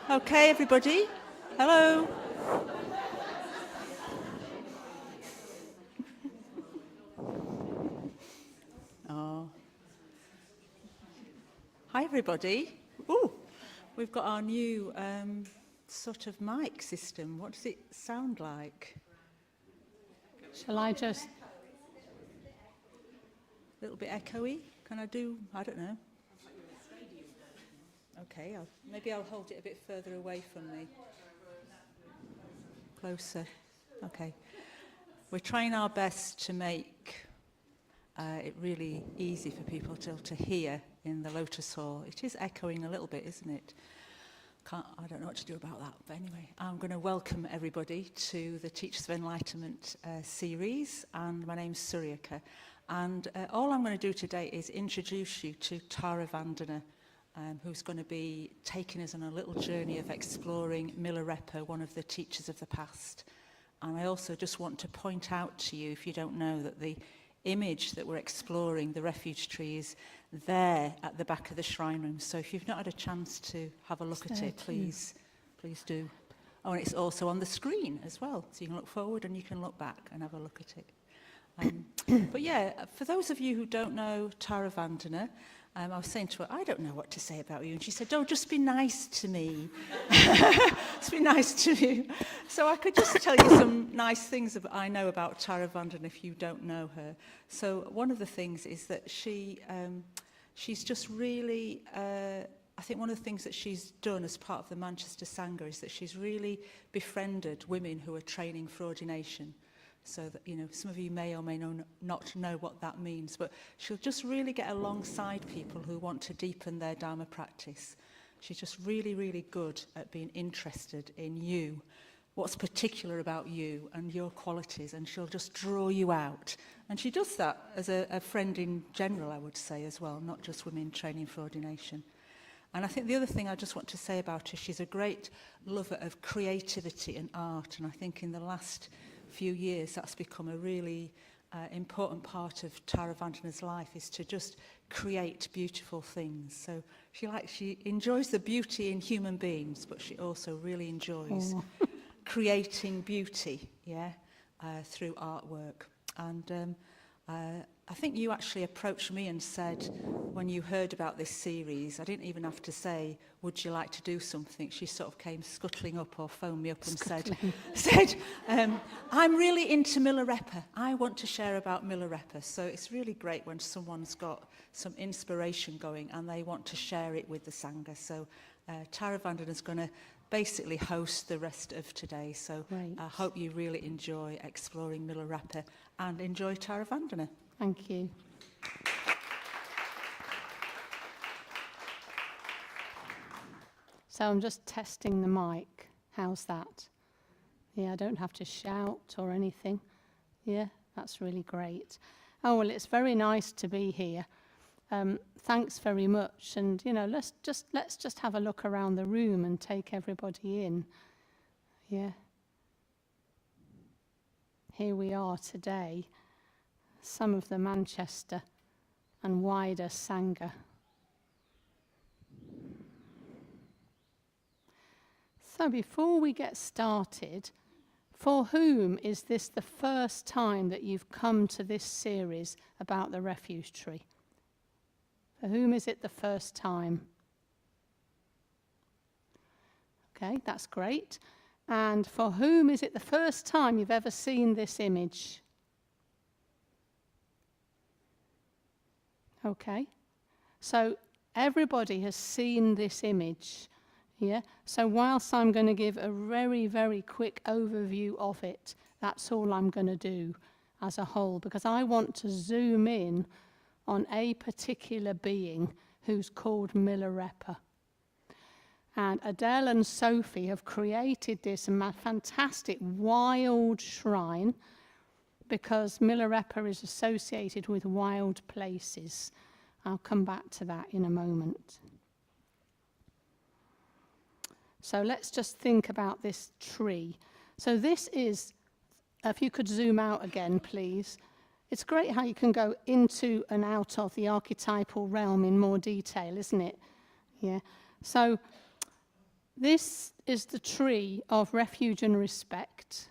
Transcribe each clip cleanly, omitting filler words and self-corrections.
Okay, everybody. Hello. Oh. Hi, everybody. Ooh, we've got our new sort of mic system. What does it sound like? Shall I just... A little bit echoey? Can I do, I don't know. Okay, maybe I'll hold it a bit further away from me. Closer. Okay. We're trying our best to make it really easy for people to hear in the Lotus Hall. It is echoing a little bit, isn't it? I don't know what to do about that. But anyway, I'm going to welcome everybody to the Teachers of Enlightenment series. And my name's Suryaka. And all I'm going to do today is introduce you to Taravandana, who's going to be taking us on a little journey of exploring Milarepa, one of the teachers of the past. And I also just want to point out to you, if you don't know, that the image that we're exploring, the Refuge Tree, is there at the back of the shrine room. So if you've not had a chance to have a look at it, please do. Oh, and it's also on the screen as well. So you can look forward and you can look back and have a look at it. But yeah, for those of you who don't know Taravandana, I was saying to her, I don't know what to say about you. And she said, oh, just be nice to me. Just be nice to you. So I could just tell you some nice things I know about Taravandana if you don't know her. So one of the things is that she's just really, I think one of the things that she's done as part of the Manchester Sangha is that she's really befriended women who are training for ordination. So that, you know, some of you may or may not know what that means, but she'll just really get alongside people who want to deepen their Dharma practice. She's just really, really good at being interested in you, what's particular about you and your qualities, and she'll just draw you out. And she does that as a friend in general, I would say, as well, not just women training for ordination. And I think the other thing I just want to say about her, she's a great lover of creativity and art, and I think in the last few years that's become a really important part of Taravandana's life, is to just create beautiful things. So she enjoys the beauty in human beings, but she also really enjoys creating beauty, through artwork. And I think you actually approached me and said, when you heard about this series, I didn't even have to say, would you like to do something? She sort of came scuttling up or phoned me up and said, I'm really into Milarepa. I want to share about Milarepa. So it's really great when someone's got some inspiration going and they want to share it with the Sangha. So Taravandana is going to basically host the rest of today. So I hope you really enjoy exploring Milarepa and enjoy Taravandana. Thank you. So I'm just testing the mic. How's that? Yeah, I don't have to shout or anything. Yeah, that's really great. Oh, well, it's very nice to be here. Thanks very much. And, you know, let's just have a look around the room and take everybody in. Yeah. Here we are today. Some of the Manchester and wider Sangha. So before we get started, for whom is this the first time that you've come to this series about the Refuge Tree? For whom is it the first time? Okay, that's great. And for whom is it the first time you've ever seen this image? Okay, so everybody has seen this image, yeah? So whilst I'm going to give a very, very quick overview of it, that's all I'm going to do as a whole, because I want to zoom in on a particular being who's called Milarepa. And Adele and Sophie have created this fantastic wild shrine, because Milarepa is associated with wild places. I'll come back to that in a moment. So let's just think about this tree. So this is, if you could zoom out again, please. It's great how you can go into and out of the archetypal realm in more detail, isn't it? Yeah. So This is the tree of refuge and respect.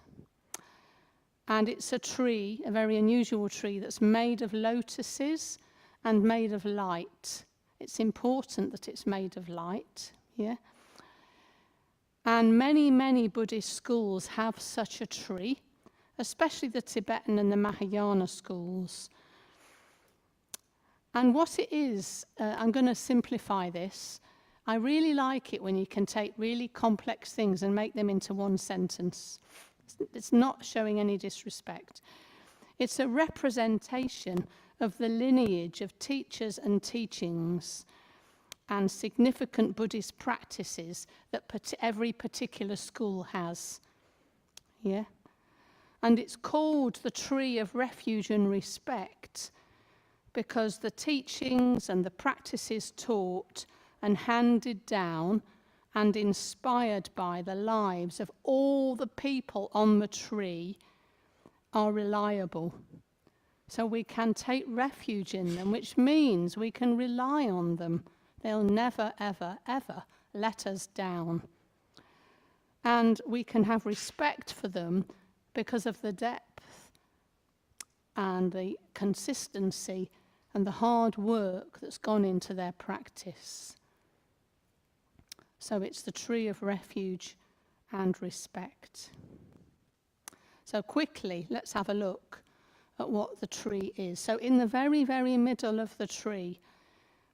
And it's a tree, a very unusual tree, that's made of lotuses and made of light. It's important that it's made of light, yeah? And many, many Buddhist schools have such a tree, especially the Tibetan and the Mahayana schools. And what it is, I'm going to simplify this. I really like it when you can take really complex things and make them into one sentence. It's not showing any disrespect. It's a representation of the lineage of teachers and teachings and significant Buddhist practices that every particular school has. Yeah? And it's called the Tree of Refuge and Respect because the teachings and the practices taught and handed down and inspired by the lives of all the people on the tree are reliable. So we can take refuge in them, which means we can rely on them. They'll never, ever, ever let us down. And we can have respect for them because of the depth and the consistency and the hard work that's gone into their practice. So it's the tree of refuge and respect. So quickly, let's have a look at what the tree is. So in the very, very middle of the tree,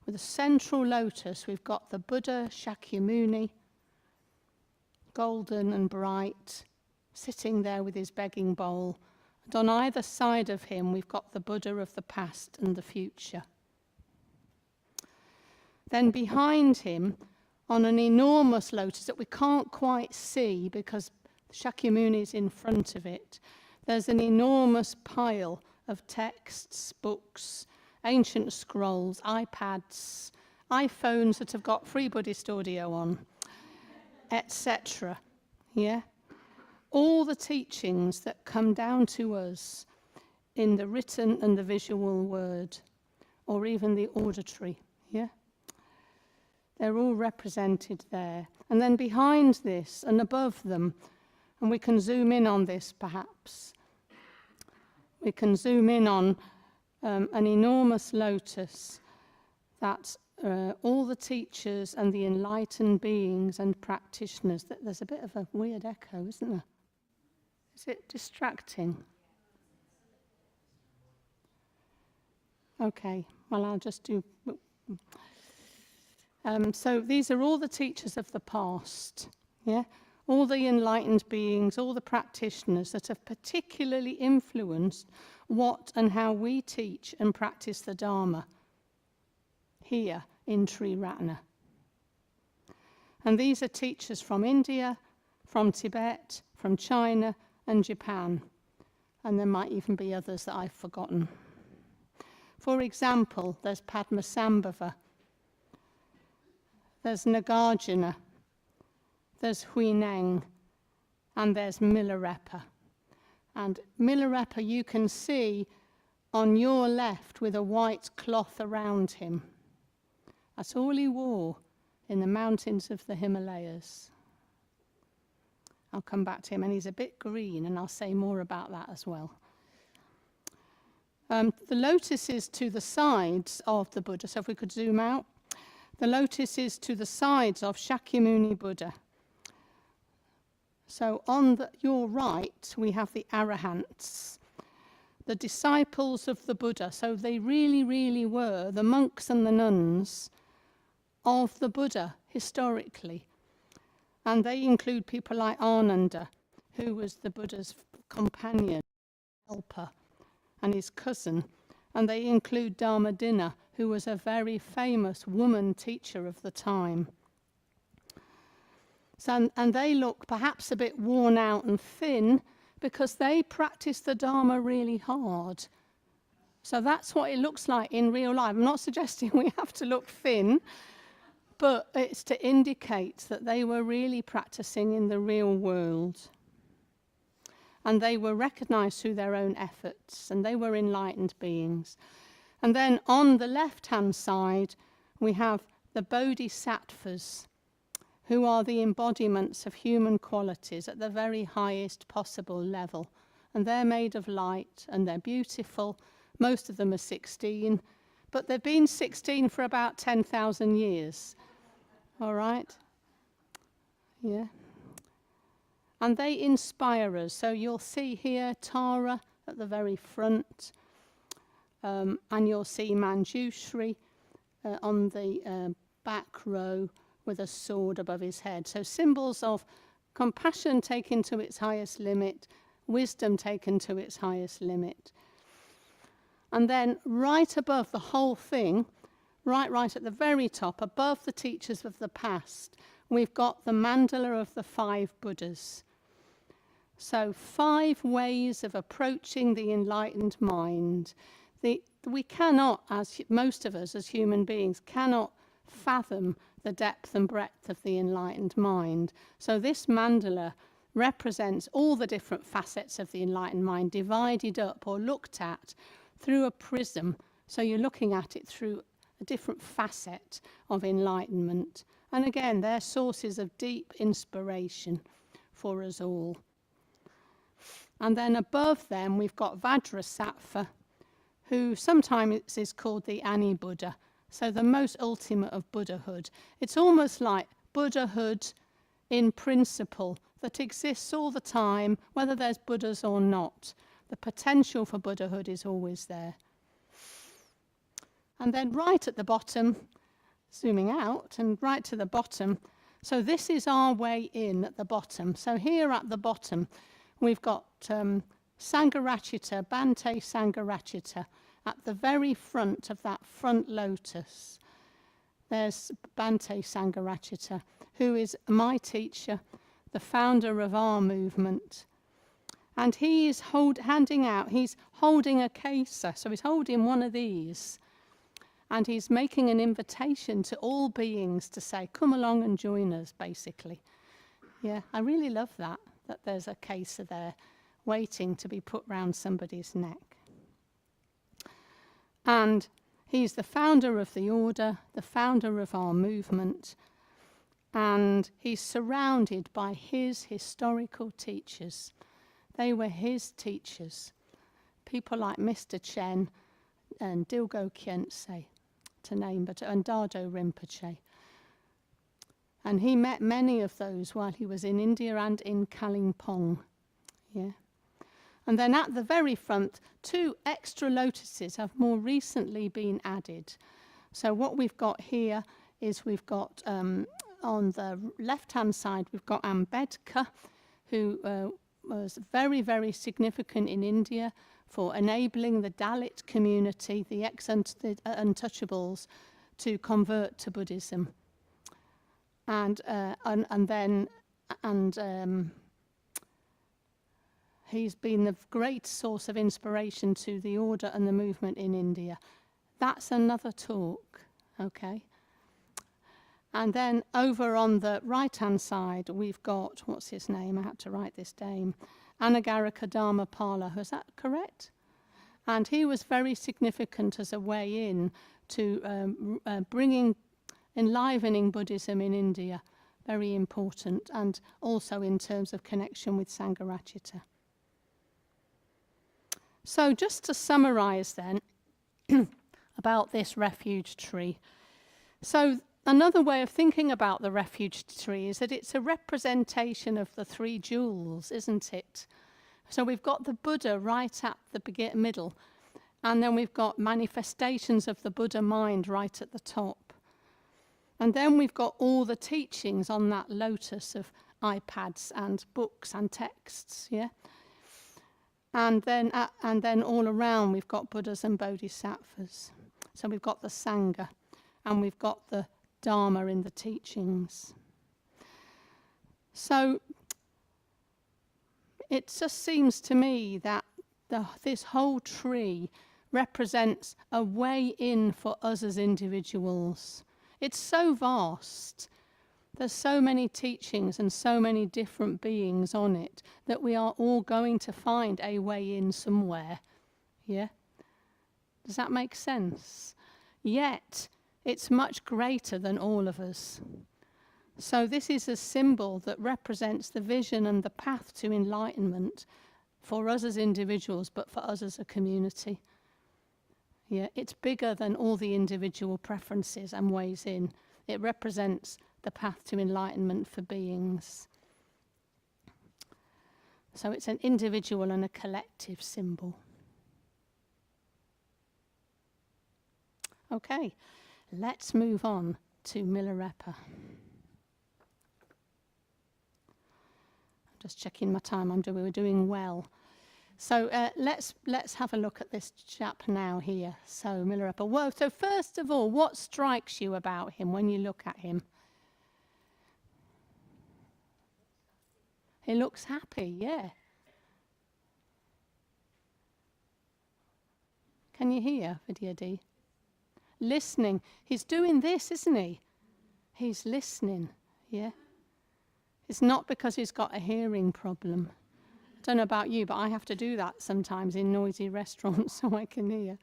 with a central lotus, we've got the Buddha Shakyamuni, golden and bright, sitting there with his begging bowl. And on either side of him, we've got the Buddha of the past and the future. Then behind him, on an enormous lotus that we can't quite see because Shakyamuni is in front of it, there's an enormous pile of texts, books, ancient scrolls, iPads, iPhones that have got free Buddhist audio on, etc. Yeah? All the teachings that come down to us in the written and the visual word, or even the auditory. Yeah? They're all represented there. And then behind this and above them, and we can zoom in on this perhaps, we can zoom in on an enormous lotus that all the teachers and the enlightened beings and practitioners, there's a bit of a weird echo, isn't there? Is it distracting? Okay, well I'll just do... So these are all the teachers of the past, yeah? All the enlightened beings, all the practitioners that have particularly influenced what and how we teach and practice the Dharma here in Triratna. And these are teachers from India, from Tibet, from China and Japan. And there might even be others that I've forgotten. For example, there's Padmasambhava, there's Nagarjuna, there's Huineng, and there's Milarepa. And Milarepa you can see on your left with a white cloth around him. That's all he wore in the mountains of the Himalayas. I'll come back to him, and he's a bit green, and I'll say more about that as well. The lotus is to the sides of the Buddha, so if we could zoom out. The lotus is to the sides of Shakyamuni Buddha. So on your right, we have the Arahants, the disciples of the Buddha. So they really, really were the monks and the nuns of the Buddha historically. And they include people like Ananda, who was the Buddha's companion, helper, and his cousin. And they include Dharmadina, who was a very famous woman teacher of the time. So, and they look perhaps a bit worn out and thin because they practice the Dharma really hard. So that's what it looks like in real life. I'm not suggesting we have to look thin, but it's to indicate that they were really practicing in the real world. And they were recognized through their own efforts, and they were enlightened beings. And then on the left-hand side, we have the Bodhisattvas, who are the embodiments of human qualities at the very highest possible level. And they're made of light, and they're beautiful. Most of them are 16, but they've been 16 for about 10,000 years. All right? Yeah. And they inspire us. So you'll see here Tara at the very front, and you'll see Manjushri on the back row with a sword above his head. So symbols of compassion taken to its highest limit, wisdom taken to its highest limit. And then right above the whole thing, right at the very top, above the teachers of the past, we've got the mandala of the 5 Buddhas. So 5 ways of approaching the enlightened mind. We cannot, as most of us as human beings, cannot fathom the depth and breadth of the enlightened mind. So this mandala represents all the different facets of the enlightened mind, divided up or looked at through a prism. So you're looking at it through a different facet of enlightenment. And again, they're sources of deep inspiration for us all. And then above them, we've got Vajrasattva, who sometimes is called the Ani Buddha, so the most ultimate of Buddhahood. It's almost like Buddhahood in principle that exists all the time, whether there's Buddhas or not. The potential for Buddhahood is always there. And then right at the bottom, zooming out, and right to the bottom, so this is our way in at the bottom. So here at the bottom, we've got Sangharakshita, Bhante Sangharakshita, at the very front of that front lotus. There's Bhante Sangharakshita, who is my teacher, the founder of our movement. And he is handing out, he's holding a kesa, so he's holding one of these. And he's making an invitation to all beings to say, come along and join us, basically. Yeah, I really love that there's a kesa there waiting to be put round somebody's neck. And he's the founder of the order, the founder of our movement, and he's surrounded by his historical teachers. They were his teachers, people like Mr. Chen and Dilgo Khyentse, to name but, and Dado Rinpoche. And he met many of those while he was in India and in Kalimpong. Yeah. And then at the very front, 2 extra lotuses have more recently been added. So what we've got here is we've got, on the left-hand side, we've got Ambedkar, who was very, very significant in India for enabling the Dalit community, the ex-untouchables, to convert to Buddhism. And he's been the great source of inspiration to the order and the movement in India. That's another talk, okay? And then over on the right-hand side, we've got, what's his name? I had to write this down. Anagarika Dharmapala, is that correct? And he was very significant as a way in to enlivening Buddhism in India. Very important, and also in terms of connection with Sangharakshita. So just to summarize then about this refuge tree. So another way of thinking about the refuge tree is that it's a representation of the 3 jewels, isn't it? So we've got the Buddha right at the middle, and then we've got manifestations of the Buddha mind right at the top. And then we've got all the teachings on that lotus of iPads and books and texts, yeah? And then all around we've got Buddhas and Bodhisattvas. So we've got the Sangha, and we've got the Dharma in the teachings. So it just seems to me that this whole tree represents a way in for us as individuals. It's so vast. There's so many teachings and so many different beings on it that we are all going to find a way in somewhere. Yeah? Does that make sense? Yet, it's much greater than all of us. So this is a symbol that represents the vision and the path to enlightenment for us as individuals, but for us as a community. Yeah, it's bigger than all the individual preferences and ways in. It represents the path to enlightenment for beings. So it's an individual and a collective symbol. Okay, let's move on to Milarepa. Just checking my time, we're doing well. So let's have a look at this chap now here. So Milarepa. Whoa, so first of all, what strikes you about him when you look at him? He looks happy, yeah. Can you hear, Vidya D? Listening. He's doing this, isn't he? He's listening, yeah. It's not because he's got a hearing problem. I don't know about you, but I have to do that sometimes in noisy restaurants so I can hear.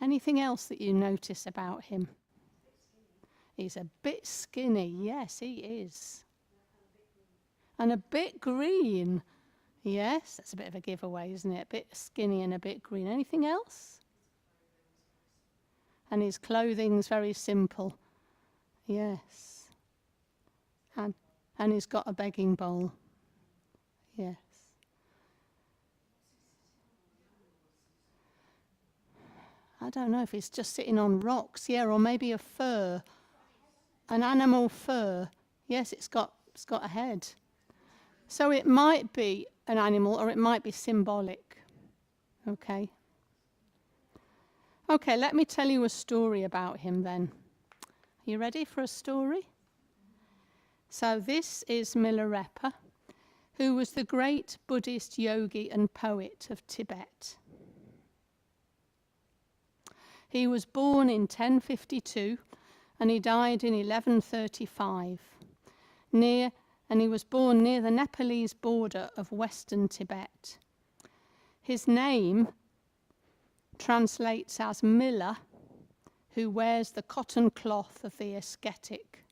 Anything else that you notice about him? He's a bit skinny. Yes, he is. And a bit green. Yes, that's a bit of a giveaway, isn't it? A bit skinny and a bit green. Anything else? And his clothing's very simple. Yes. And he's got a begging bowl. Yes. I don't know if he's just sitting on rocks, yeah, or maybe a fur. An animal fur. Yes, it's got a head. So it might be an animal or it might be symbolic. Okay. Okay, let me tell you a story about him then. Are you ready for a story? So this is Milarepa, who was the great Buddhist yogi and poet of Tibet. He was born in 1052 and he died in 1135, and he was born near the Nepalese border of western Tibet. His name translates as Miller, who wears the cotton cloth of the ascetic.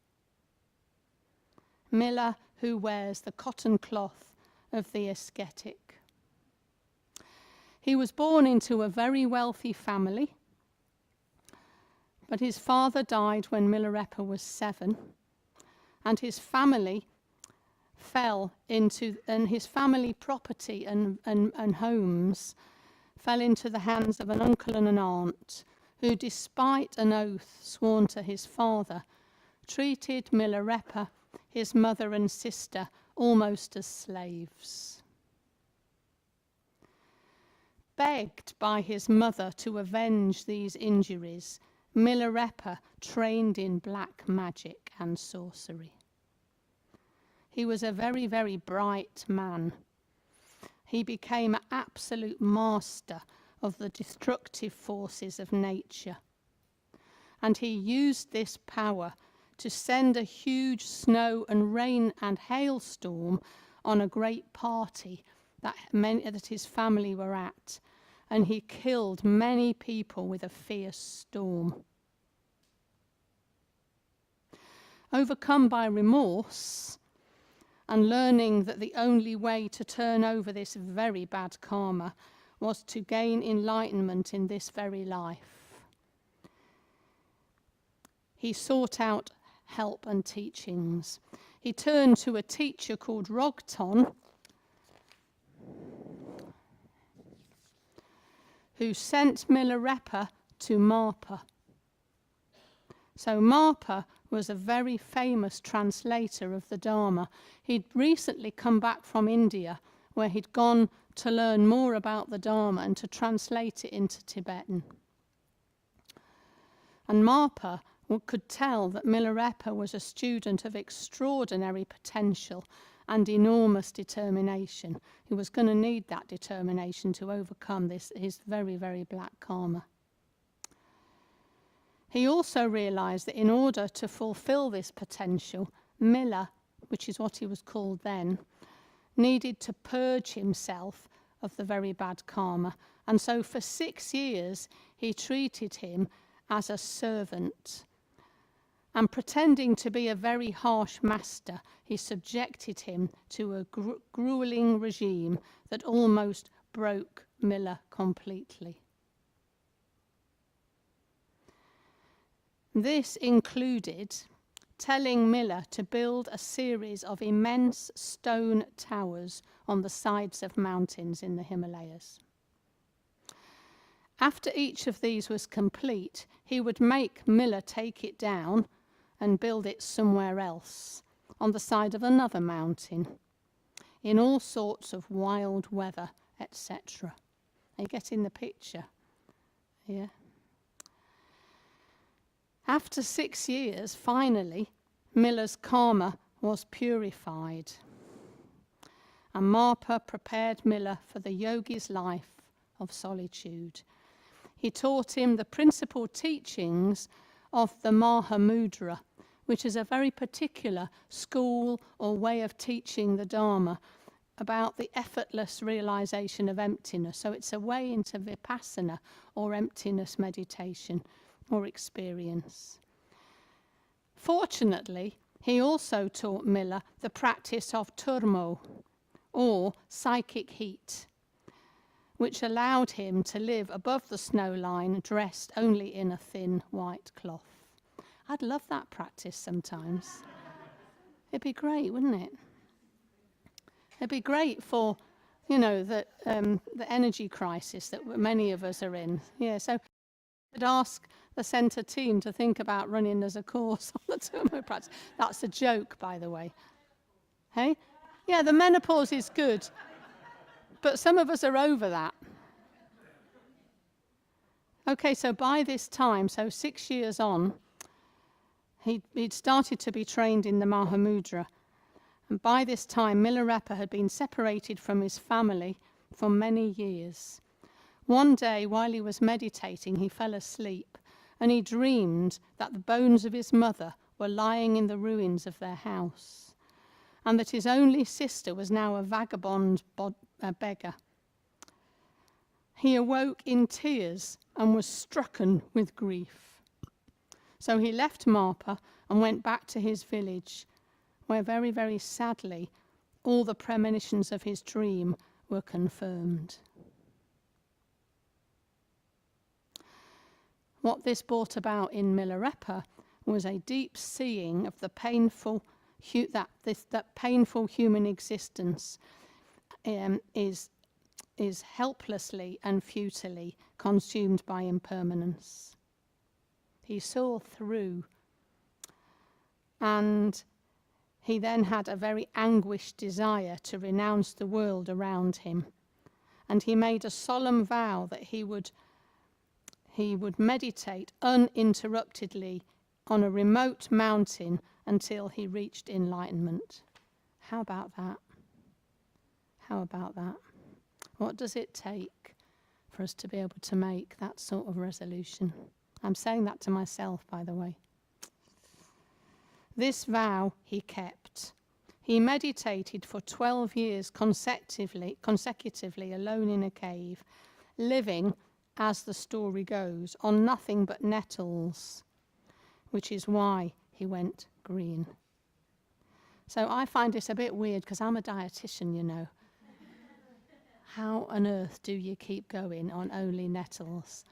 Miller, who wears the cotton cloth of the ascetic. He was born into a very wealthy family, but his father died when Milarepa was 7, and his family his family property and homes fell into the hands of an uncle and an aunt who, despite an oath sworn to his father, treated Milarepa, his mother and sister, almost as slaves. Begged by his mother to avenge these injuries, Milarepa trained in black magic and sorcery. He was a very, very bright man. He became an absolute master of the destructive forces of nature. And he used this power to send a huge snow and rain and hailstorm on a great party that his family were at. And he killed many people with a fierce storm. Overcome by remorse, and learning that the only way to turn over this very bad karma was to gain enlightenment in this very life, he sought out help and teachings. He turned to a teacher called Rogton, who sent Milarepa to Marpa. So Marpa was a very famous translator of the Dharma. He'd recently come back from India, where he'd gone to learn more about the Dharma and to translate it into Tibetan. And Marpa could tell that Milarepa was a student of extraordinary potential and enormous determination. He was going to need that determination to overcome his very, very black karma. He also realised that in order to fulfil this potential, Miller, which is what he was called then, needed to purge himself of the very bad karma. And so for 6 years, he treated him as a servant. And pretending to be a very harsh master, he subjected him to a grueling regime that almost broke Miller completely. This included telling Miller to build a series of immense stone towers on the sides of mountains in the Himalayas. After each of these was complete, he would make Miller take it down and build it somewhere else, on the side of another mountain, in all sorts of wild weather, etc. Are you getting the picture? Yeah. After 6 years, finally, Miller's karma was purified, and Marpa prepared Miller for the yogi's life of solitude. He taught him the principal teachings of the Mahamudra, which is a very particular school or way of teaching the Dharma about the effortless realization of emptiness. So it's a way into vipassana or emptiness meditation or experience. Fortunately, he also taught Miller the practice of turmo, or psychic heat, which allowed him to live above the snow line dressed only in a thin white cloth. I'd love that practice sometimes. It'd be great, wouldn't it? It'd be great for, the energy crisis that many of us are in. Yeah, so I'd ask the centre team to think about running as a course on the turmo practice. That's a joke, by the way. Hey? Yeah, the menopause is good, but some of us are over that. Okay, so by this time, so 6 years on, he'd started to be trained in the Mahamudra. And by this time, Milarepa had been separated from his family for many years. One day, while he was meditating, he fell asleep, and he dreamed that the bones of his mother were lying in the ruins of their house, and that his only sister was now a vagabond beggar. He awoke in tears and was stricken with grief. So he left Marpa and went back to his village, where very, very sadly, all the premonitions of his dream were confirmed. What this brought about in Milarepa was a deep seeing of the painful human existence is helplessly and futilely consumed by impermanence. He saw through, and he then had a very anguished desire to renounce the world around him. And he made a solemn vow that he would meditate uninterruptedly on a remote mountain until he reached enlightenment. How about that? How about that? What does it take for us to be able to make that sort of resolution? I'm saying that to myself, by the way. This vow he kept. He meditated for 12 years consecutively alone in a cave, living, as the story goes, on nothing but nettles, which is why he went green. So I find this a bit weird because I'm a dietitian, How on earth do you keep going on only nettles?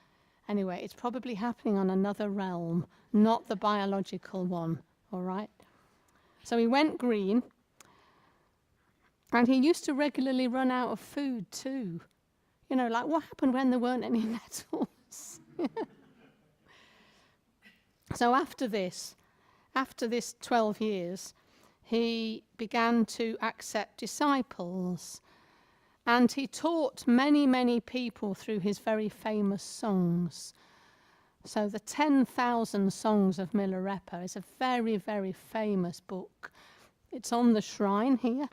Anyway, it's probably happening on another realm, not the biological one, all right? So he went green, and he used to regularly run out of food too. Like what happened when there weren't any nettles? So after this 12 years, he began to accept disciples, and he taught many, many people through his very famous songs. So the 10,000 Songs of Milarepa is a very, very famous book. It's on the shrine here.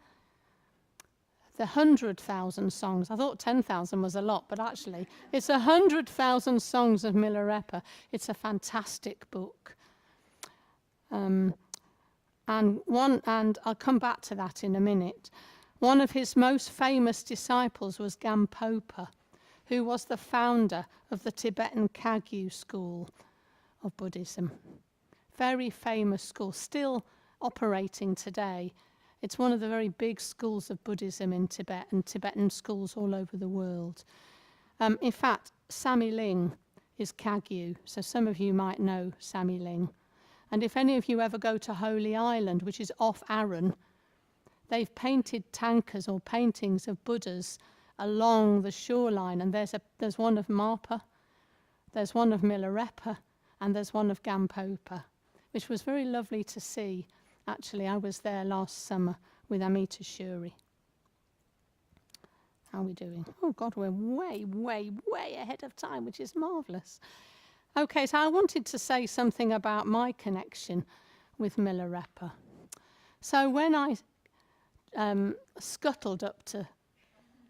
The 100,000 songs. I thought 10,000 was a lot, but actually it's 100,000 Songs of Milarepa. It's a fantastic book. And I'll come back to that in a minute. One of his most famous disciples was Gampopa, who was the founder of the Tibetan Kagyu school of Buddhism. very famous school, still operating today. It's one of the very big schools of Buddhism in Tibet and Tibetan schools all over the world. In fact, Sammy Ling is Kagyu, so some of you might know Sammy Ling. And if any of you ever go to Holy Island, which is off Arran, they've painted tankers or paintings of Buddhas along the shoreline, and there's one of Marpa, there's one of Milarepa, and there's one of Gampopa, which was very lovely to see. Actually, I was there last summer with Amita Shuri. How are we doing? Oh God, we're way, way, way ahead of time, which is marvellous. Okay, so I wanted to say something about my connection with Milarepa. So when I scuttled up to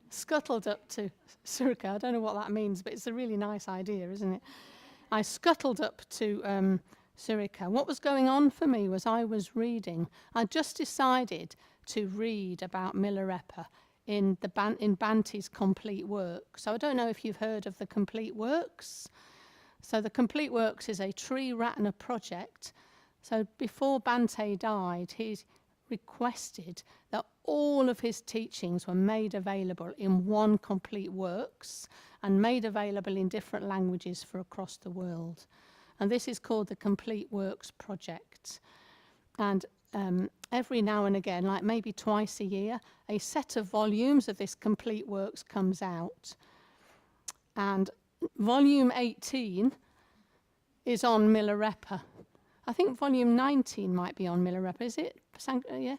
Surika, I don't know what that means, but it's a really nice idea, isn't it? I scuttled up to Surika. What was going on for me was I was reading. I just decided to read about Milarepa in Bhante's complete work. So I don't know if you've heard of the complete works. So the complete works is a Triratna project. So before Bhante died, he requested that all of his teachings were made available in one complete works and made available in different languages for across the world. And this is called the Complete Works Project. And every now and again, like maybe twice a year, a set of volumes of this Complete Works comes out. And volume 18 is on Milarepa. I think volume 19 might be on Milarepa, is it? Yeah.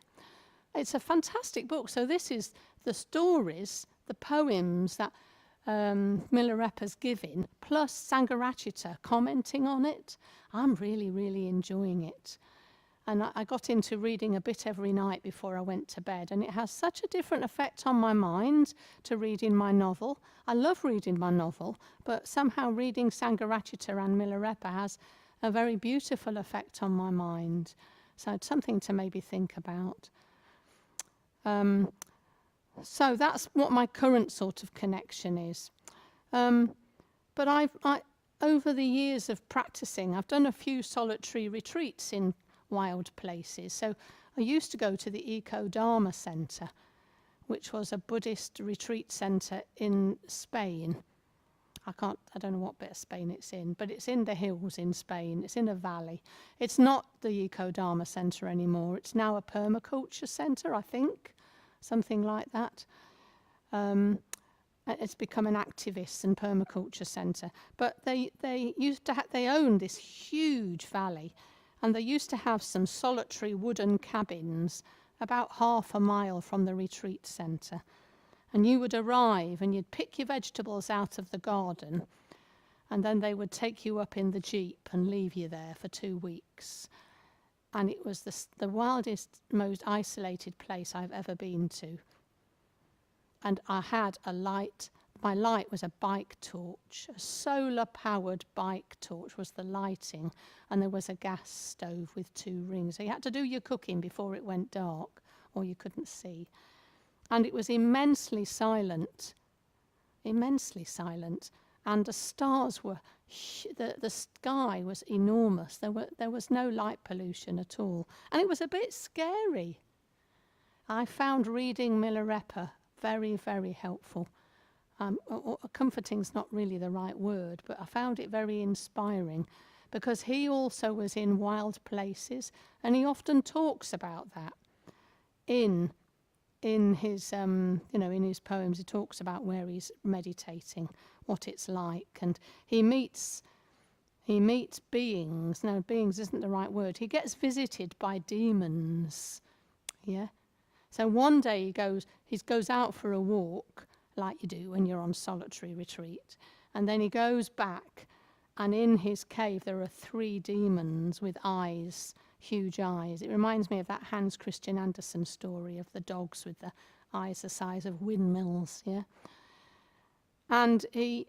It's a fantastic book. So this is the stories, the poems that Milarepa's giving, plus Sangharakshita commenting on it. I'm really, really enjoying it. And I got into reading a bit every night before I went to bed, and it has such a different effect on my mind to reading my novel. I love reading my novel, but somehow reading Sangharakshita and Milarepa has a very beautiful effect on my mind. So it's something to maybe think about. So that's what my current sort of connection is. But I, over the years of practicing, I've done a few solitary retreats in wild places. So I used to go to the Dharma Centre, which was a Buddhist retreat centre in Spain. I don't know what bit of Spain it's in, but it's in the hills in Spain. It's in a valley. It's not the Dharma Centre anymore. It's now a permaculture centre, I think, something like that. It's become an activist and permaculture centre. But they owned this huge valley, and they used to have some solitary wooden cabins about half a mile from the retreat centre. And you would arrive and you'd pick your vegetables out of the garden, and then they would take you up in the jeep and leave you there for 2 weeks. And it was the wildest, most isolated place I've ever been to. And I had a light. My light was a bike torch. A solar-powered bike torch was the lighting, and there was a gas stove with 2 rings. So you had to do your cooking before it went dark, or you couldn't see. And it was immensely silent, and the stars were, the sky was enormous. There was no light pollution at all, and it was a bit scary. I found reading Milarepa very, very helpful. Comforting's not really the right word, but I found it very inspiring, because he also was in wild places, and he often talks about that in his in his poems. He talks about where he's meditating, what it's like, and he meets beings. No, beings isn't the right word. He gets visited by demons. Yeah. So one day he goes out for a walk, like you do when you're on solitary retreat, and then he goes back, and in his cave there are 3 demons with eyes, huge eyes. It reminds me of that Hans Christian Andersen story of the dogs with the eyes the size of windmills, yeah? And he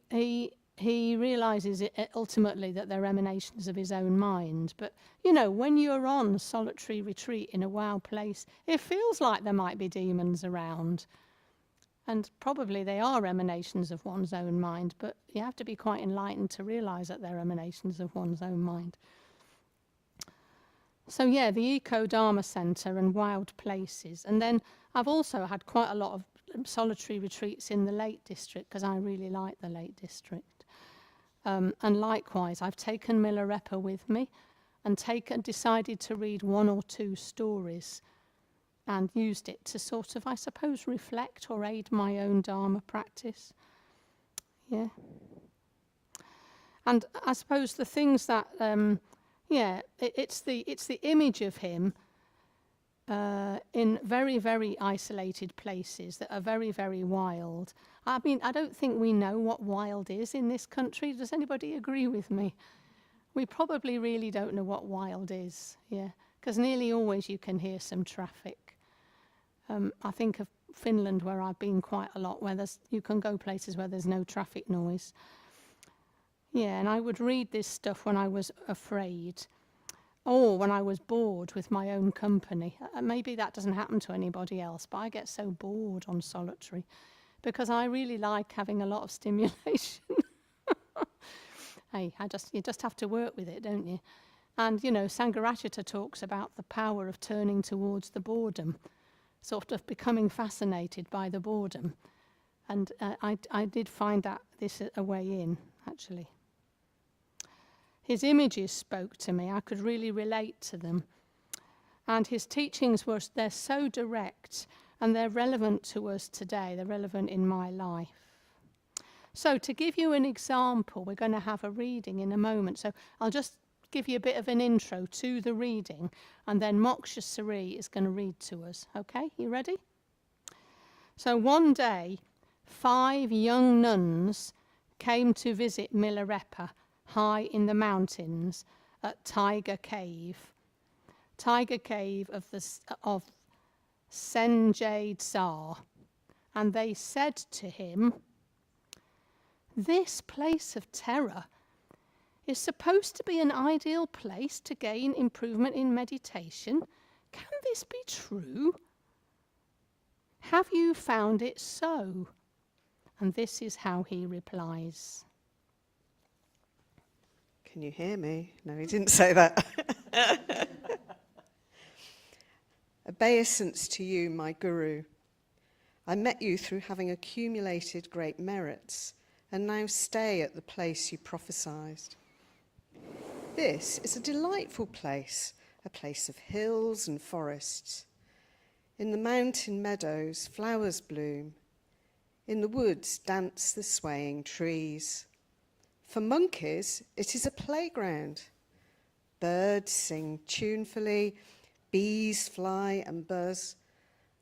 realises ultimately that they're emanations of his own mind. But, when you're on solitary retreat in a wild place, it feels like there might be demons around. And probably they are emanations of one's own mind, but you have to be quite enlightened to realise that they're emanations of one's own mind. So yeah, the Eco Dharma Centre and wild places. And then I've also had quite a lot of solitary retreats in the Lake District because I really like the Lake District. And likewise, I've taken Milarepa with me and decided to read 1 or 2 stories and used it to sort of, I suppose, reflect or aid my own Dharma practice. Yeah. And I suppose the things that, it's the image of him in very, very isolated places that are very, very wild. I mean, I don't think we know what wild is in this country. Does anybody agree with me? We probably really don't know what wild is, yeah, because nearly always you can hear some traffic. I think of Finland, where I've been quite a lot, where you can go places where there's no traffic noise. Yeah, and I would read this stuff when I was afraid, or when I was bored with my own company. Maybe that doesn't happen to anybody else, but I get so bored on solitary because I really like having a lot of stimulation. Hey, you just have to work with it, don't you? And, you know, Sangharakshita talks about the power of turning towards the boredom, sort of becoming fascinated by the boredom. And I did find that this a way in, actually. His images spoke to me. I could really relate to them. And his teachings they're so direct and they're relevant to us today. They're relevant in my life. So to give you an example, we're going to have a reading in a moment. So I'll just give you a bit of an intro to the reading, and then Moksha Sri is going to read to us. Okay, you ready? So one day, 5 young nuns came to visit Milarepa high in the mountains at Tiger Cave of Senjade Tsar. And they said to him, "This place of terror is supposed to be an ideal place to gain improvement in meditation. Can this be true? Have you found it so?" And this is how he replies. Can you hear me? No, he didn't say that. Obeisance to you, my guru. I met you through having accumulated great merits, and now stay at the place you prophesied. This is a delightful place, a place of hills and forests. In the mountain meadows, flowers bloom. In the woods dance the swaying trees. For monkeys, it is a playground. Birds sing tunefully, bees fly and buzz,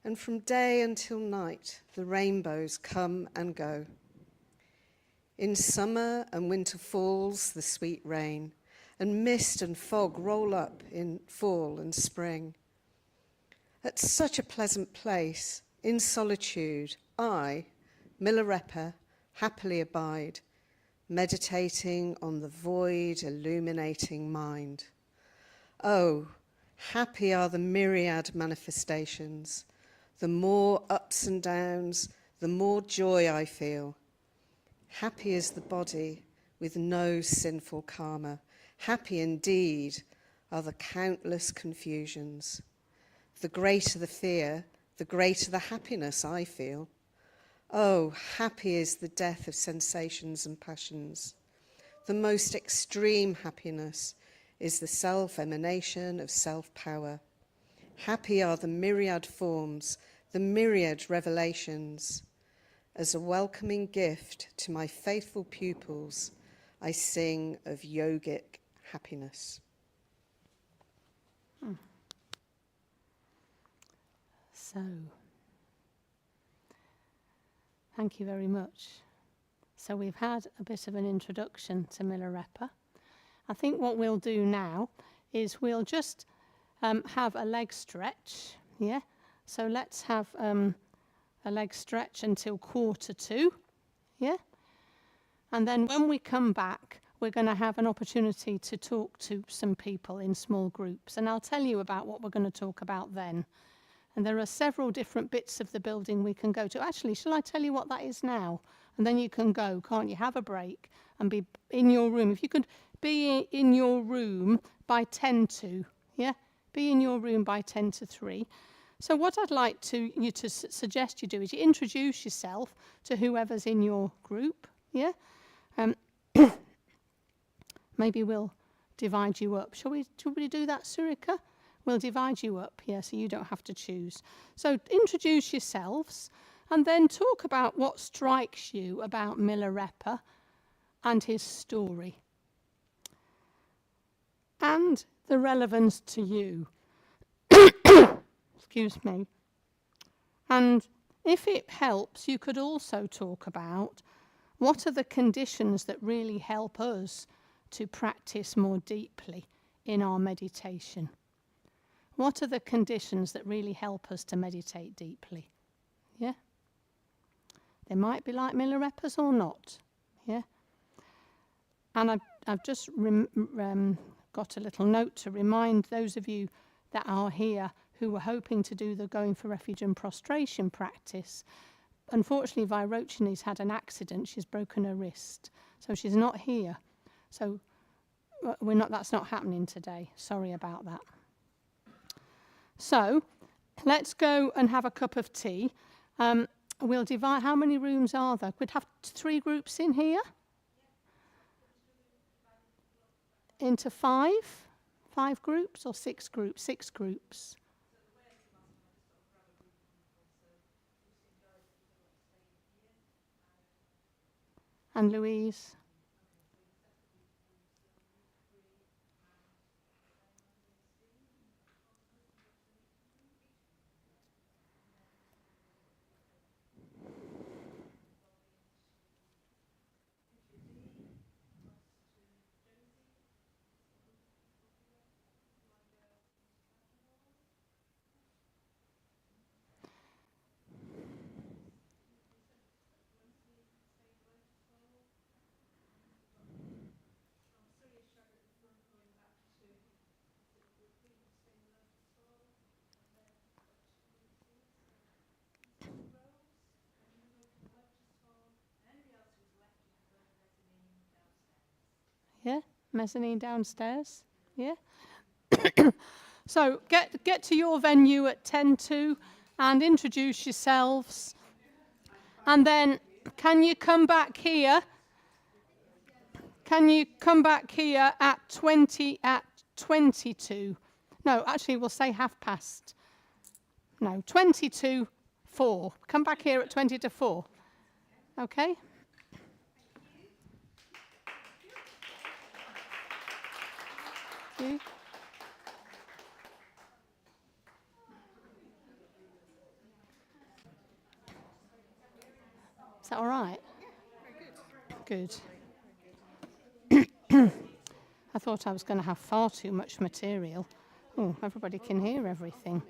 and from day until night, the rainbows come and go. In summer and winter falls the sweet rain, and mist and fog roll up in fall and spring. At such a pleasant place, in solitude, I, Milarepa, happily abide, meditating on the void, illuminating mind. Oh, happy are the myriad manifestations. The more ups and downs, the more joy I feel. Happy is the body with no sinful karma. Happy indeed are the countless confusions. The greater the fear, the greater the happiness I feel. Oh, happy is the death of sensations and passions. The most extreme happiness is the self-emanation of self-power. Happy are the myriad forms, the myriad revelations. As a welcoming gift to my faithful pupils, I sing of yogic happiness. So, thank you very much. So we've had a bit of an introduction to Milarepa. I think what we'll do now is we'll just have a leg stretch, yeah? So let's have a leg stretch until 1:45, yeah? And then when we come back, we're going to have an opportunity to talk to some people in small groups. And I'll tell you about what we're going to talk about then. And there are several different bits of the building we can go to. Actually, shall I tell you what that is now? And then you can go, can't you? Have a break and be in your room. If you could be in your room by 10 to, yeah? Be in your room by 10 to 3. So what I'd like you to suggest you do is you introduce yourself to whoever's in your group. Yeah. Maybe we'll divide you up. Shall we do that, Surika? We'll divide you up, yeah, so you don't have to choose. So introduce yourselves and then talk about what strikes you about Milarepa and his story. And the relevance to you. Excuse me. And if it helps, you could also talk about what are the conditions that really help us to practice more deeply in our meditation. What are the conditions that really help us to meditate deeply? Yeah? They might be like Milarepa's or not. Yeah? And I've just got a little note to remind those of you that are here who were hoping to do the Going for Refuge and Prostration practice. Unfortunately, Vairochini's had an accident. She's broken her wrist. So she's not here. So that's not happening today. Sorry about that. So let's go and have a cup of tea. We'll divide. How many rooms are there? We'd have 3 groups in here. Into 5? 5 groups or 6 groups? 6 groups. And Louise? Yeah? Mezzanine downstairs? Yeah? So get to your venue at 10 to and introduce yourselves. And then can you come back here? Can you come back here at 22? No, actually we'll say 4:30. No, 20 to 4. Come back here at 20 to 4. Okay? Thank you. Is that all right? Good. I thought I was going to have far too much material. Oh, everybody can hear everything.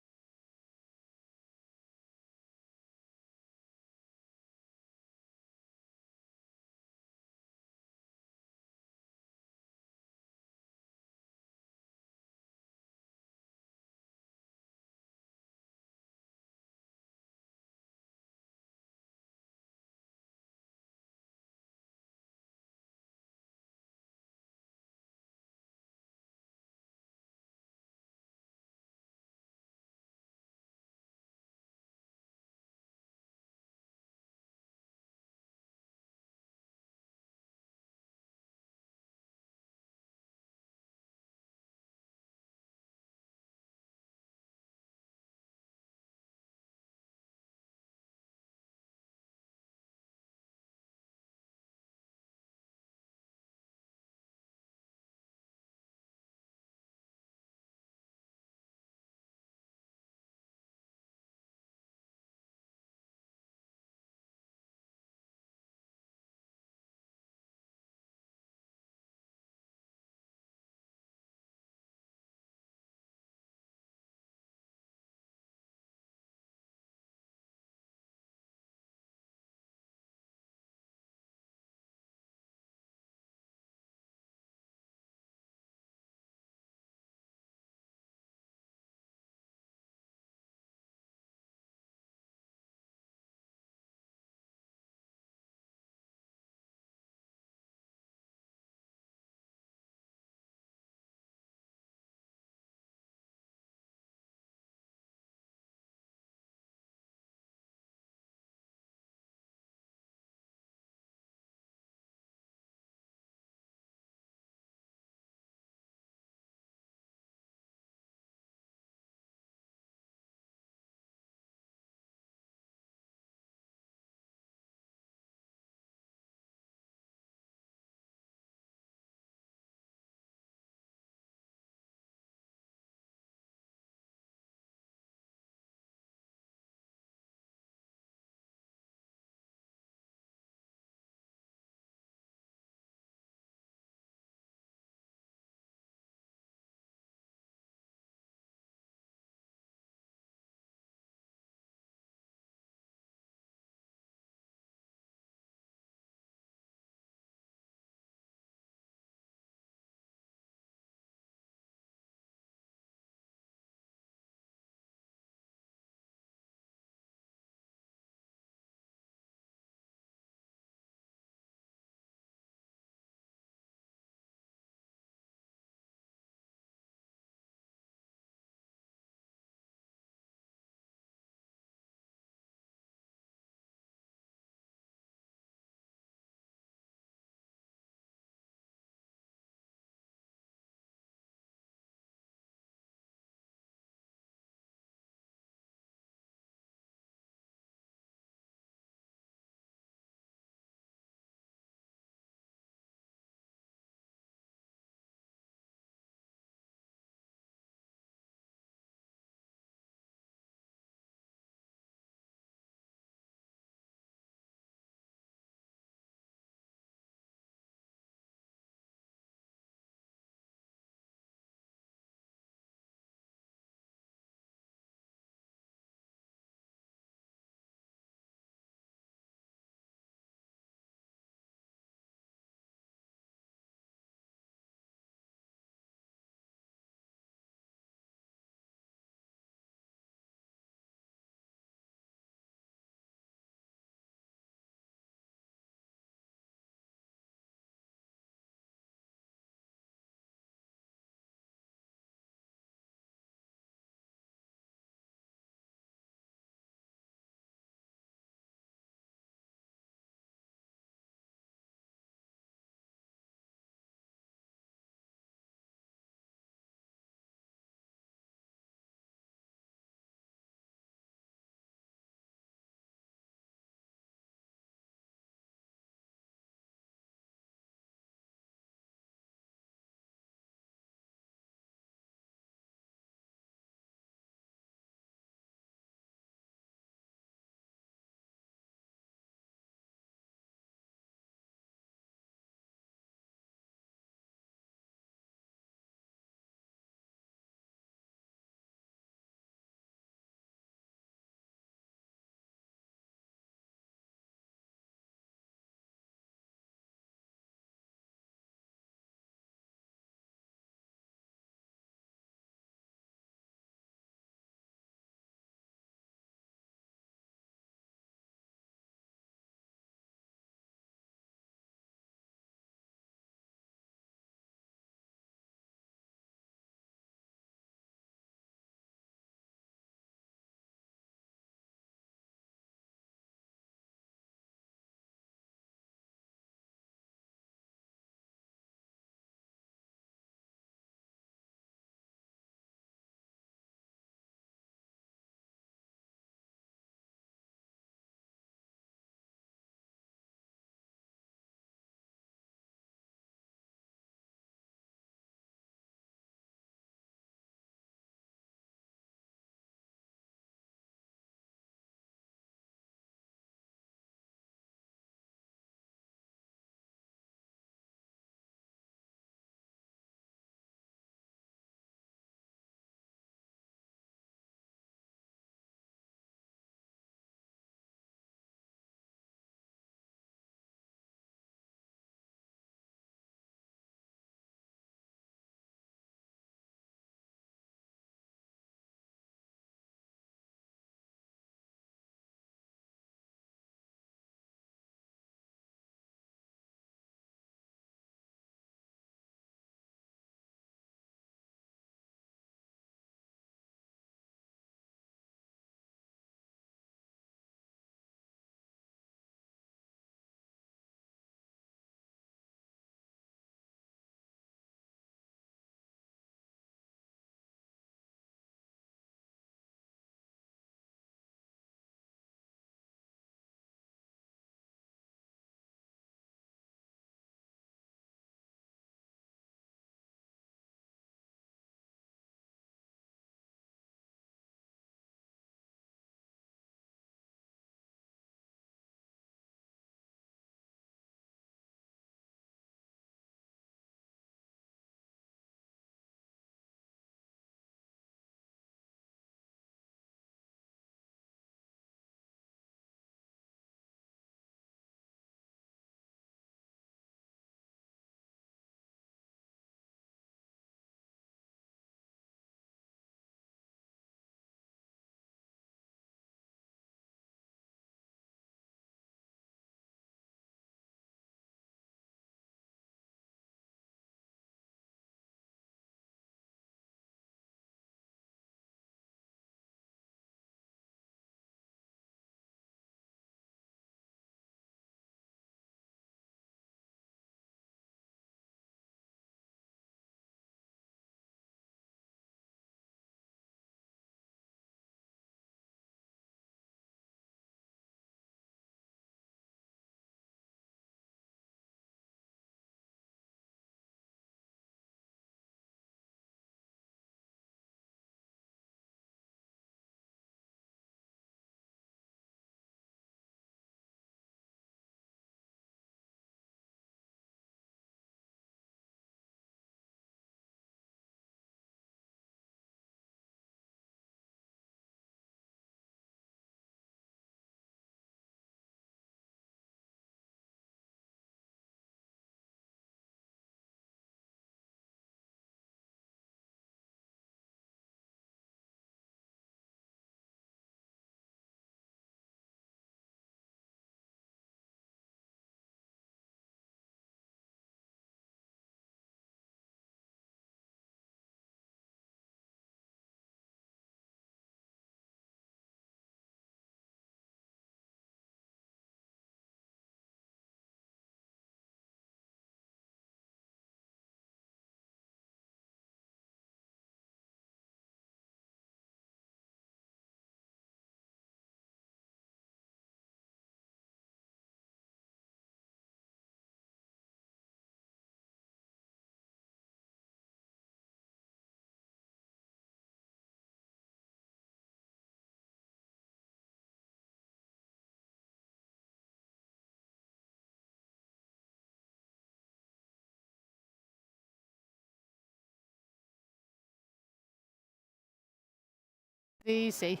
easy.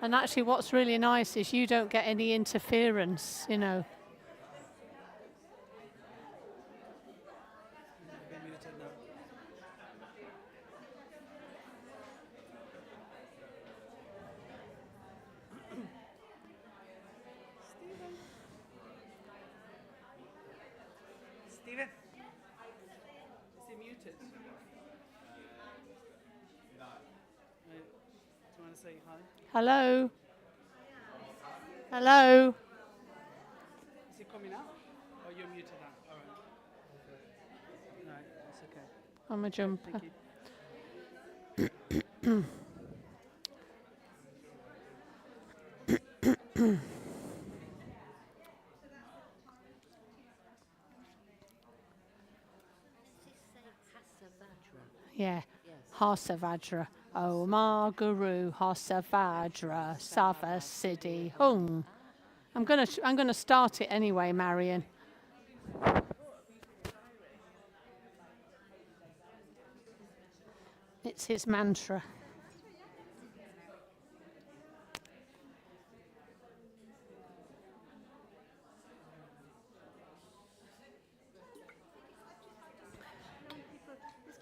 And actually what's really nice is you don't get any interference, you know. Stephen? Is he muted? No. Do you want to say hi? Hello? Hello? Is he coming out? Or you're muted now? All right. No, that's okay. I'm a jumper. Thank you. Yeah. Hasavajra. Om Guru Hasavajra Sava Siddhi Hung. I'm gonna start it anyway, Marion. It's his mantra.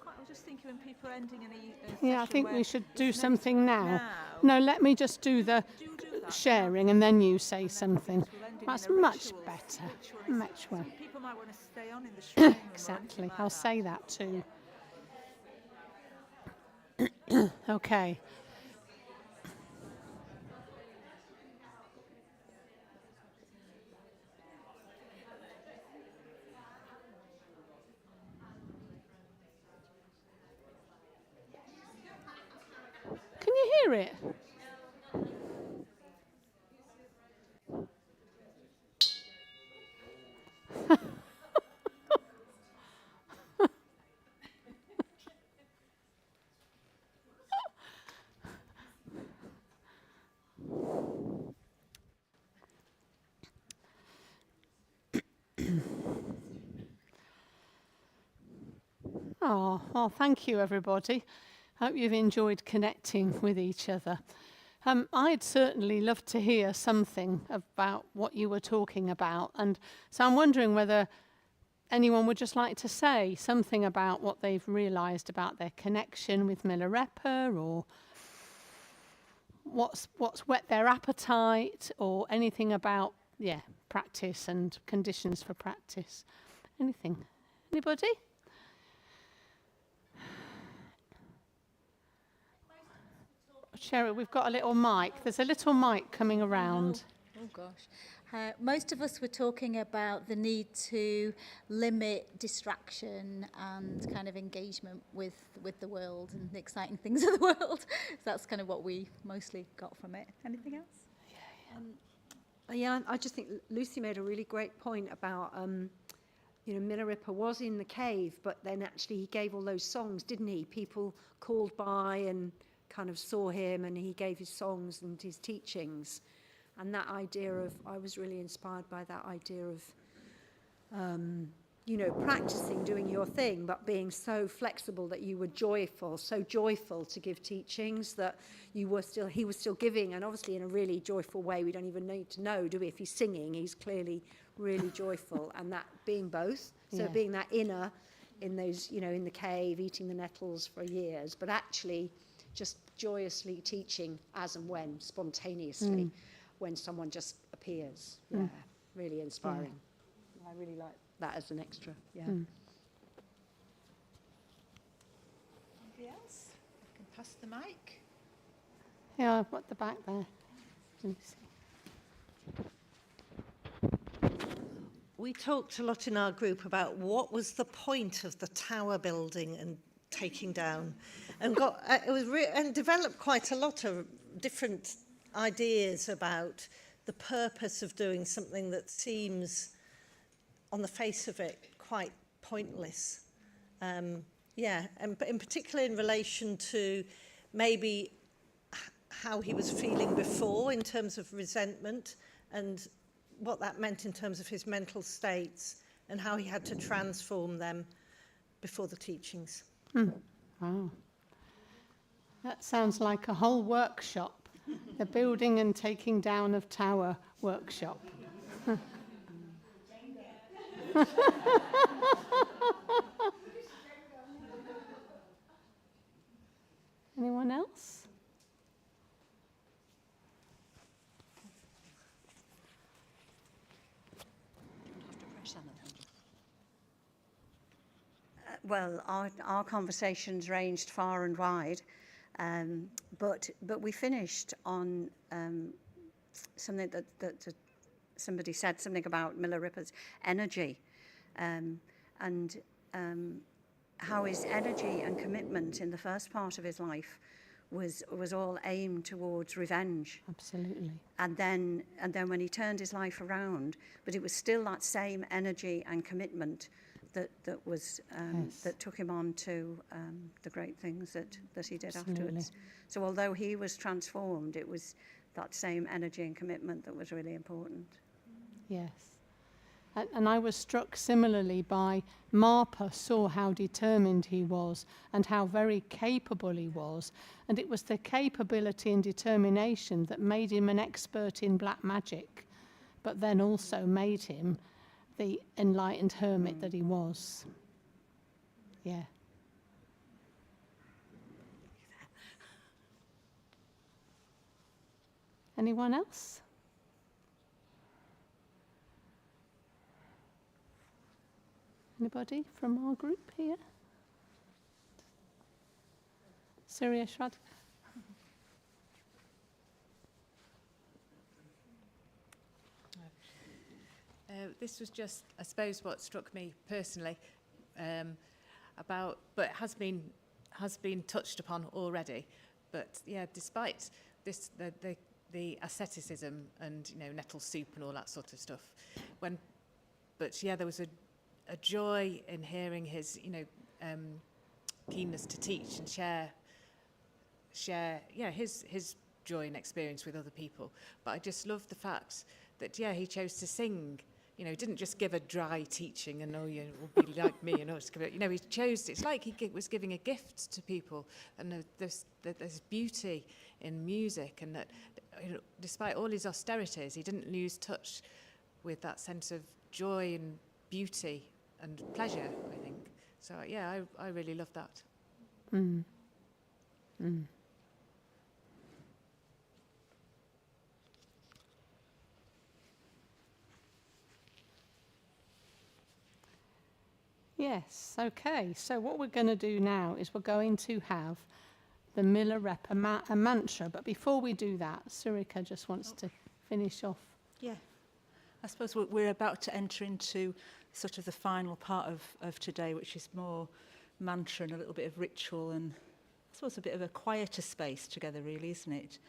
I was just thinking when people are ending Yeah, I think we should do something now. No, let me just do the sharing and then you say something. That's much better. Much well. People might want to stay on in the shrine. Exactly. I'll say that too. Okay. Can you hear it? Oh, well, thank you, everybody. Hope you've enjoyed connecting with each other. I'd certainly love to hear something about what you were talking about. And so I'm wondering whether anyone would just like to say something about what they've realised about their connection with Milarepa, or what's whet their appetite, or anything about, practice and conditions for practice. Anything? Anybody? Sherry, we've got a little mic. There's a little mic coming around. Oh gosh. Most of us were talking about the need to limit distraction and kind of engagement with the world and the exciting things of the world. So that's kind of what we mostly got from it. Anything else? I just think Lucy made a really great point about, Milarepa was in the cave, but then actually he gave all those songs, didn't he? People called by and kind of saw him, and he gave his songs and his teachings. And that idea of, I was really inspired by that idea of, practicing, doing your thing, but being so flexible that you were so joyful to give teachings that he was still giving, and obviously in a really joyful way. We don't even need to know, do we? If he's singing, he's clearly really joyful, and that being both. So being that inner in those, in the cave, eating the nettles for years, but actually just joyously teaching as and when, spontaneously, when someone just appears. Yeah, really inspiring. I really like that as an extra. Yeah. Anybody else? I can pass the mic. Yeah, I've got the back there. Let me see. We talked a lot in our group about what was the point of the tower building and taking down, and and developed quite a lot of different ideas about the purpose of doing something that seems, on the face of it, quite pointless. And in particular in relation to maybe how he was feeling before in terms of resentment, and what that meant in terms of his mental states, and how he had to transform them before the teachings. Wow. That sounds like a whole workshop. The building and taking down of tower workshop. Anyone else? Well, our conversations ranged far and wide, but we finished on something that somebody said something about Milarepa's energy, and how his energy and commitment in the first part of his life was all aimed towards revenge. Absolutely. And then when he turned his life around, but it was still that same energy and commitment that was Yes. that took him on to the great things that he did Absolutely. afterwards. So although he was transformed, it was that same energy and commitment that was really important. Yes. And I was struck similarly by Marpa saw how determined he was and how very capable he was. And it was the capability and determination that made him an expert in black magic, but then also made him the enlightened hermit that he was. Yeah. Anyone else? Anybody from our group here? Surya Shrad? This was just, I suppose, what struck me personally but has been touched upon already. But yeah, despite this, the asceticism and nettle soup and all that sort of stuff, there was a joy in hearing his keenness to teach and share his joy and experience with other people. But I just love the fact that he chose to sing. He didn't just give a dry teaching and you will be like me he chose. It's like he was giving a gift to people, and there's beauty in music, and that despite all his austerities, he didn't lose touch with that sense of joy and beauty and pleasure, I think. So I really love that. Mm. Mm. Yes, okay. So what we're going to do now is we're going to have the Milarepa a mantra. But before we do that, Surika just wants to finish off. Yeah. I suppose we're about to enter into sort of the final part of today, which is more mantra and a little bit of ritual and I suppose a bit of a quieter space together, really, isn't it?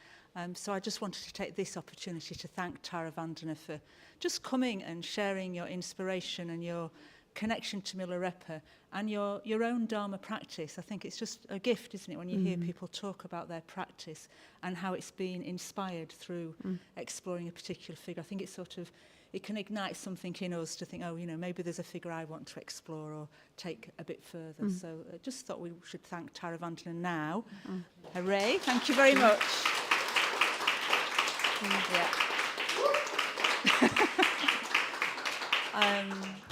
So I just wanted to take this opportunity to thank Taravandana for just coming and sharing your inspiration and your connection to Milarepa and your own Dharma practice. I think it's just a gift, isn't it, when you hear people talk about their practice and how it's been inspired through exploring a particular figure. I think it's it can ignite something in us to think, maybe there's a figure I want to explore or take a bit further. So I just thought we should thank Taravandana now. Hooray, thank you very much.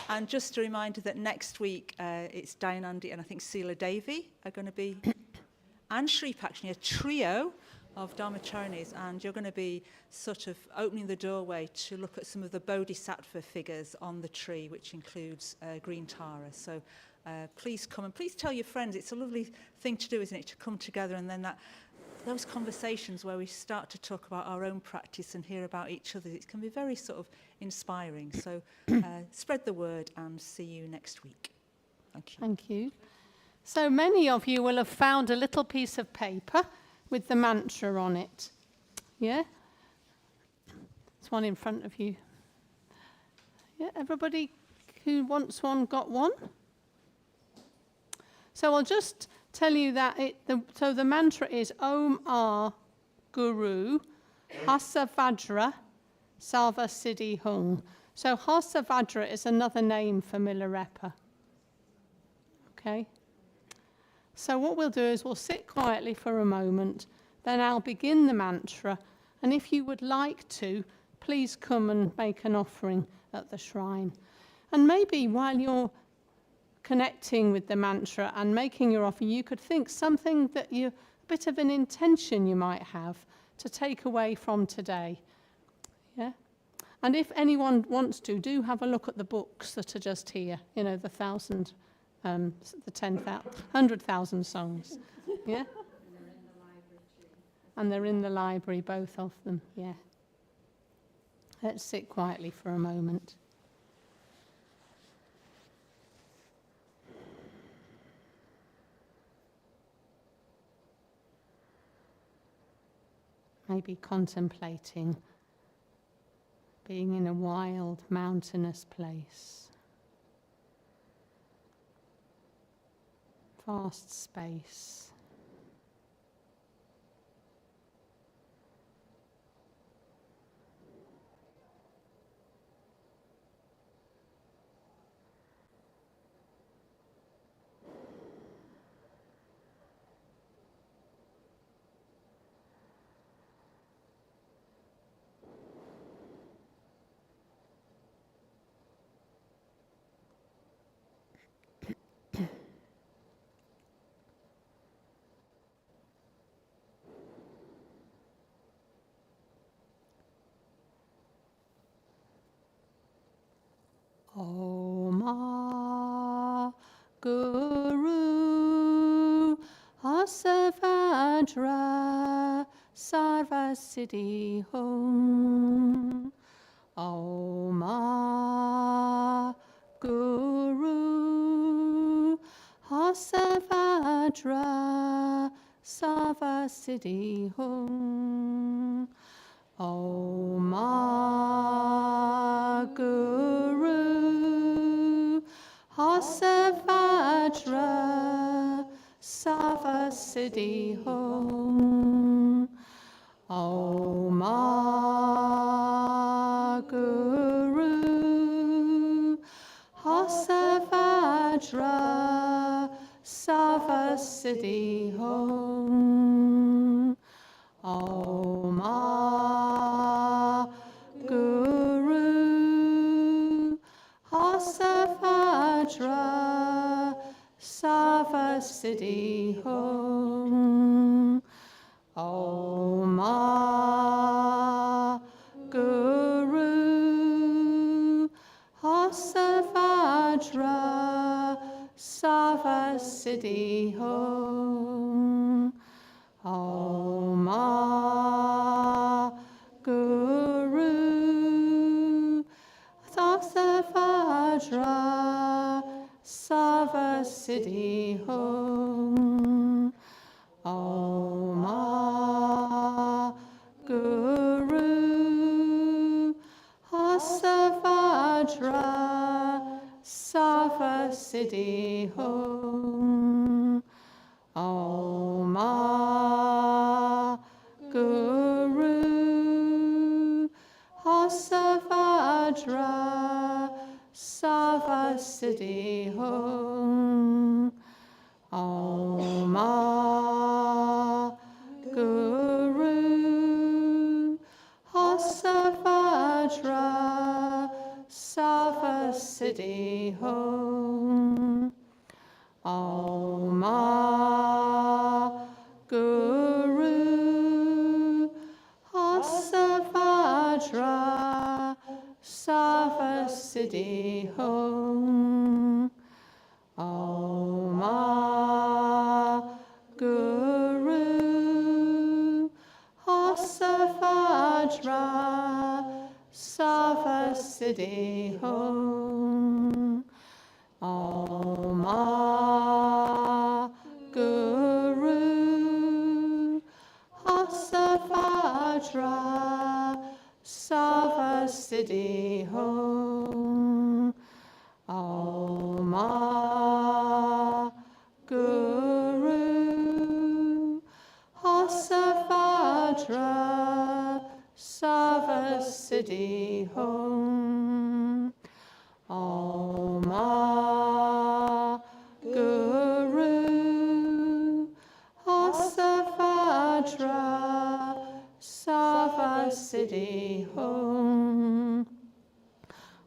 And just a reminder that next week it's Dayanandi and I think Sila Devi are going to be, and Shrip actually, a trio of Dharmacharinis, and you're going to be sort of opening the doorway to look at some of the Bodhisattva figures on the tree, which includes green Tara. So please come and please tell your friends. It's a lovely thing to do, isn't it, to come together and then those conversations where we start to talk about our own practice and hear about each other. It can be very sort of inspiring. So spread the word and see you next week. Thank you. Thank you. So many of you will have found a little piece of paper with the mantra on it. Yeah? There's one in front of you. Yeah, everybody who wants one got one? So I'll just tell you that the mantra is Om Ar Guru Hasavajra Sarva Siddhi Hung. So Hasavajra is another name for Milarepa. Okay? So what we'll do is we'll sit quietly for a moment, then I'll begin the mantra, and if you would like to, please come and make an offering at the shrine. And maybe while you're connecting with the mantra and making your offering, you could think something that a bit of an intention you might have to take away from today. Yeah? And if anyone wants to, do have a look at the books that are just here, you know, the 100,000 songs. Yeah? And they're in the library, both of them, yeah. Let's sit quietly for a moment. Maybe contemplating being in a wild, mountainous place. Vast space. Om Guru Asavadra Sarva Siddhi Hum. Om Guru Asavadra Sarva Siddhi Hum. Om Guru Asavadra Sarva Siddhi Hum. Om Guru Asavadra Sarva Siddhi Hum. Om Guru Asavadra Sarva Siddhi Hum. Om Guru Asavadra Sarva Siddhi Hum. Om Guru Asavadra Sarva Siddhi Hum. Om Guru Asavadra Sarva Siddhi Hum. Om Guru Asavadra Sarva Siddhi Hum. Om Guru Asavadra Sarva Siddhi Hum. Om Guru Asavadra Sarva Siddhi Hum. Om Guru Asavadra Sarva Siddhi Hum. Om Guru Asavadra Sarva Siddhi Hum. Om Guru Asavadra Sarva Siddhi Hum. Om Guru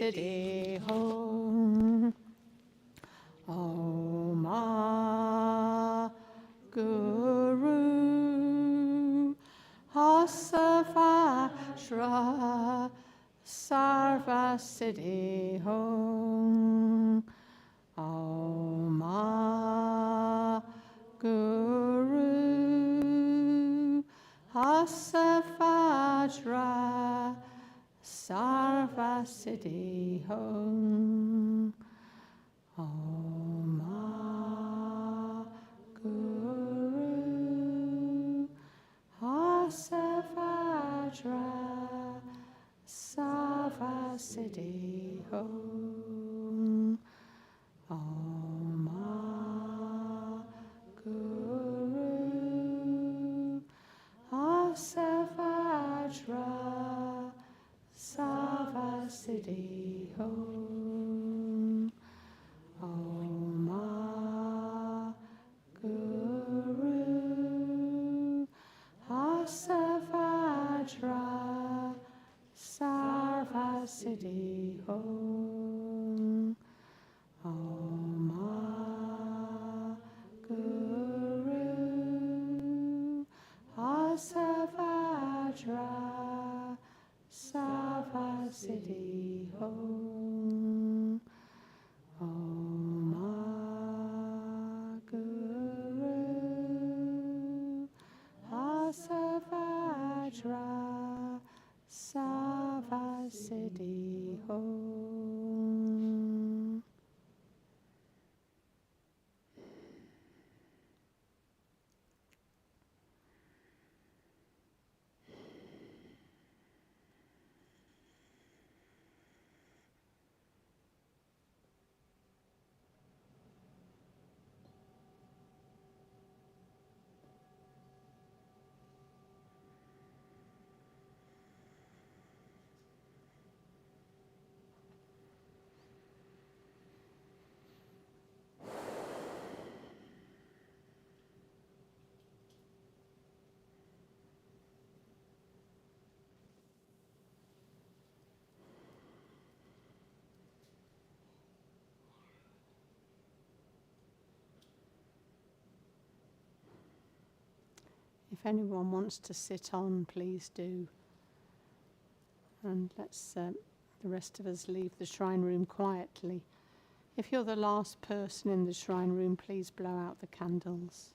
Siddhi Hum. Om Guru Asavajra Sarva Siddhi Hum. Om Guru Asavajra Sarva Siddhi Hum. Om Guru Asavajra Sarva Siddhi Hum. Om Guru Asavajra Sarva Siddhi Hum. Om Guru Asavajra Sarva Siddhi Hum. Om Guru Asavajra Sarva Siddhi Hum. Om Guru Asavajra Sarva Siddhi Hum. If anyone wants to sit on, please do. And let's the rest of us leave the shrine room quietly. If you're the last person in the shrine room, please blow out the candles.